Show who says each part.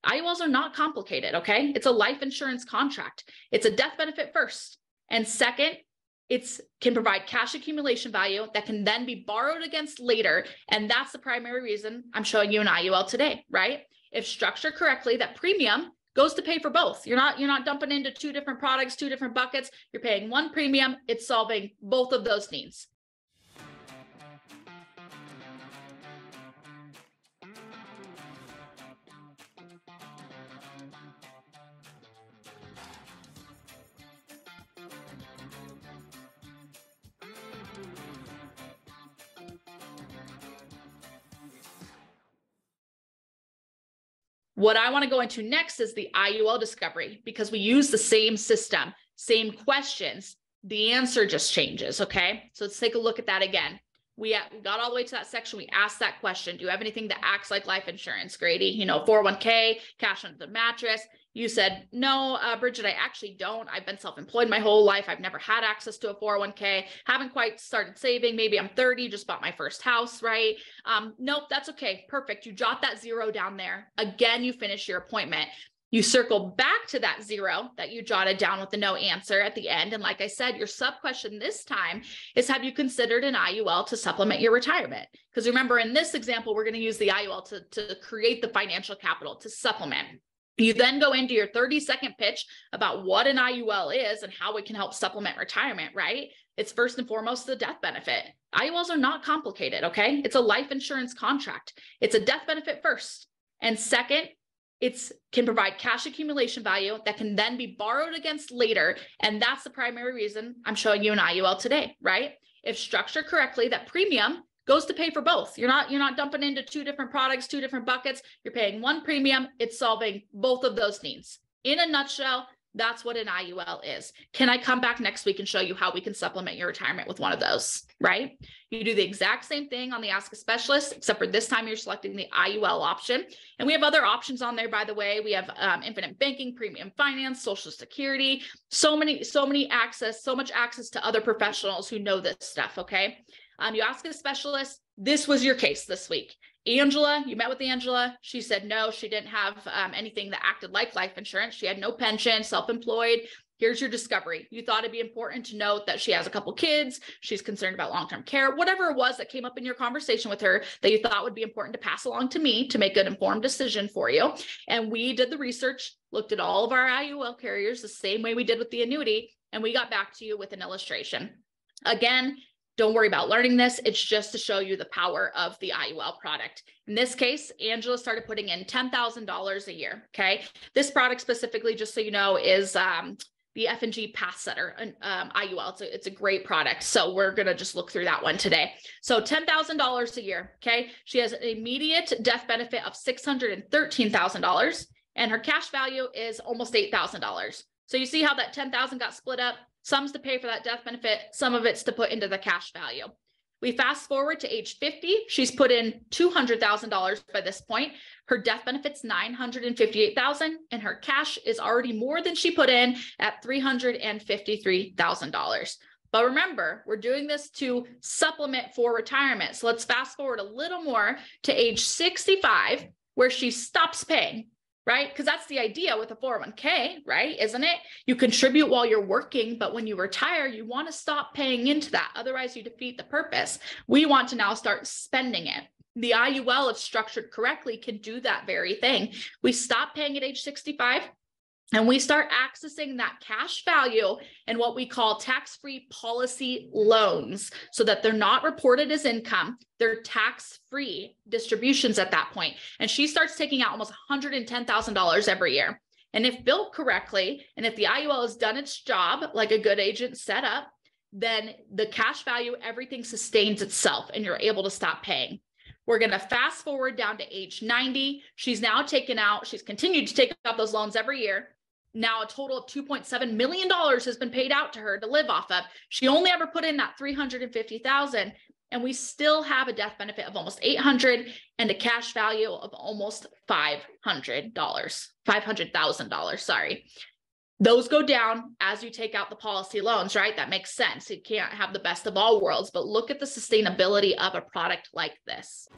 Speaker 1: IULs are not complicated, okay? It's a life insurance contract. It's a death benefit first. And second, it can provide cash accumulation value that can then be borrowed against later. And that's the primary reason I'm showing you an IUL today, right? If structured correctly, that premium goes to pay for both. You're not dumping into two different products, two different buckets. You're paying one premium. It's solving both of those needs. What I want to go into next is the IUL discovery, because we use the same system, same questions. The answer just changes, okay? So let's take a look at that again. We got all the way to that section. We asked that question. Do you have anything that acts like life insurance, Grady? 401k, cash under the mattress. You said, no, Bridget, I actually don't. I've been self-employed my whole life. I've never had access to a 401k. Haven't quite started saving. Maybe I'm 30, just bought my first house, right? Nope, that's okay. Perfect. You jot that 0 down there. Again, you finish your appointment. You circle back to that 0 that you jotted down with the no answer at the end. And like I said, your sub question this time is, have you considered an IUL to supplement your retirement? Because remember, in this example, we're going to use the IUL to create the financial capital to supplement. You then go into your 30-second pitch about what an IUL is and how it can help supplement retirement, right? It's first and foremost the death benefit. IULs are not complicated, okay? It's a life insurance contract. It's a death benefit first. And second, it can provide cash accumulation value that can then be borrowed against later. And that's the primary reason I'm showing you an IUL today, right? If structured correctly, that premium goes to pay for both. You're not dumping into two different products, two different buckets. You're paying one premium. It's solving both of those needs. In a nutshell, that's what an IUL is. Can I come back next week and show you how we can supplement your retirement with one of those, right? You do the exact same thing on the Ask a Specialist, except for this time you're selecting the IUL option. And we have other options on there, by the way. We have infinite banking, premium finance, Social Security, so much access to other professionals who know this stuff, okay? You ask a specialist. This was your case this week. Angela, you met with Angela. She said no, she didn't have anything that acted like life insurance. She had no pension, self-employed. Here's your discovery. You thought it'd be important to note that she has a couple kids. She's concerned about long-term care, whatever it was that came up in your conversation with her that you thought would be important to pass along to me to make an informed decision for you. And we did the research, looked at all of our IUL carriers the same way we did with the annuity, and we got back to you with an illustration. Again, don't worry about learning this. It's just to show you the power of the IUL product. In this case, Angela started putting in $10,000 a year, okay? This product specifically, just so you know, is the F&G Path Setter IUL. It's a great product. So we're going to just look through that one today. So $10,000 a year, okay? She has an immediate death benefit of $613,000, and her cash value is almost $8,000. So you see how that $10,000 got split up? Some's to pay for that death benefit. Some of it's to put into the cash value. We fast forward to age 50. She's put in $200,000 by this point. Her death benefit's $958,000, and her cash is already more than she put in at $353,000. But remember, we're doing this to supplement for retirement. So let's fast forward a little more to age 65, where she stops paying. Right? Because that's the idea with a 401k, right? Isn't it? You contribute while you're working, but when you retire, you want to stop paying into that. Otherwise, you defeat the purpose. We want to now start spending it. The IUL, if structured correctly, can do that very thing. We stop paying at age 65, and we start accessing that cash value in what we call tax-free policy loans, so that they're not reported as income. They're tax-free distributions at that point. And she starts taking out almost $110,000 every year. And if built correctly, and if the IUL has done its job like a good agent set up, then the cash value, everything sustains itself and you're able to stop paying. We're going to fast forward down to age 90. She's continued to take out those loans every year. Now a total of $2.7 million has been paid out to her to live off of. She only ever put in that $350,000, and we still have a death benefit of almost $800 and a cash value of almost $500,000, sorry. Those go down as you take out the policy loans, right? That makes sense. You can't have the best of all worlds, but look at the sustainability of a product like this.